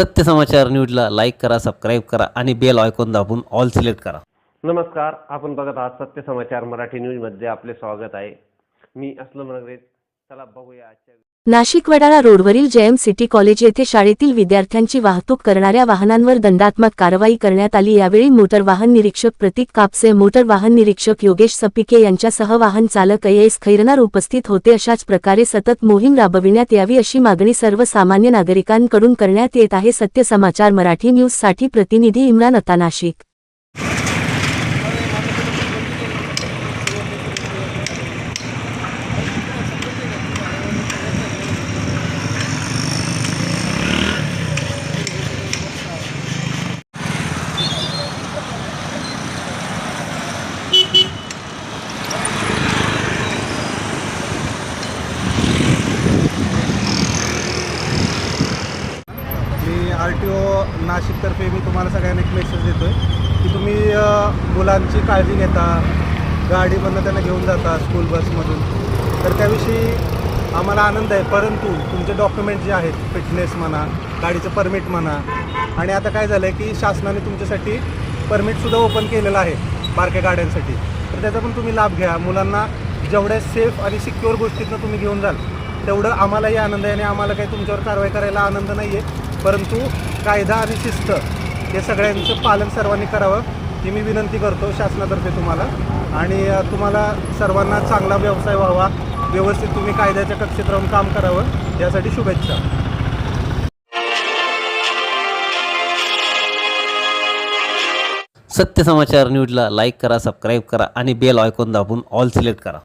सत्य समाचार न्यूजला लाईक करा, सबस्क्राईब करा आणि बेल आयकॉन दाबून ऑल सिलेक्ट करा. नमस्कार, आपण बघत आहात सत्य समाचार मराठी न्यूजमध्ये आपले स्वागत आहे. मी असलम नगरे. चला बघूया आजच्या. नाशिक वडाळा रोडवरील जेएम सिटी कॉलेज येथे शाळेतील विद्यार्थ्यांची वाहतूक करणाऱ्या वाहनांवर दंडात्मक कारवाई करण्यात आली. यावेळी मोटर वाहन निरीक्षक प्रतीक कापसे, मोटर वाहन निरीक्षक योगेश सपिके यांच्यासह वाहन चालक एस खैरनार उपस्थित होते. अशाच प्रकारे सतत मोहीम राबविण्यात यावी अशी मागणी सर्वसामान्य नागरिकांकडून करण्यात येत आहे. सत्य समाचार मराठी न्यूजसाठी प्रतिनिधी इम्रान अता, नाशिक. RTO नाशिकतर्फे मी तुम्हाला सगळ्यांना एक मेसेज देतो आहे की तुम्ही मुलांची काळजी घेता, गाडीमधून त्यांना घेऊन जाता स्कूल बसमधून, तर त्याविषयी आम्हाला आनंद आहे. परंतु तुमचे डॉक्युमेंट जे आहेत, फिटनेस म्हणा, गाडीचं परमिट म्हणा, आणि आता काय झालं आहे की शासनाने तुमच्यासाठी परमिटसुद्धा ओपन केलेलं आहे बारक्या गाड्यांसाठी, तर त्याचा पण तुम्ही लाभ घ्या. मुलांना जेवढ्या सेफ आणि सिक्युअर गोष्टीतनं तुम्ही घेऊन जाल तेवढं आम्हालाही आनंद आहे. आणि आम्हाला काही तुमच्यावर कारवाई करायला आनंद नाही आहे, परंतु कायदा आणि शिस्त हे सगळ्यांचं पालन सर्वांनी करावं ही मी विनंती करतो शासनातर्फे तुम्हाला. आणि तुम्हाला सर्वांना चांगला व्यवसाय व्हावा, व्यवस्थित तुम्ही कायद्याच्या कक्षेत राहून काम करावं यासाठी शुभेच्छा. सत्य समाचार न्यूजला लाईक करा, सबस्क्राईब करा आणि बेल आयकॉन दाबून ऑल सिलेक्ट करा.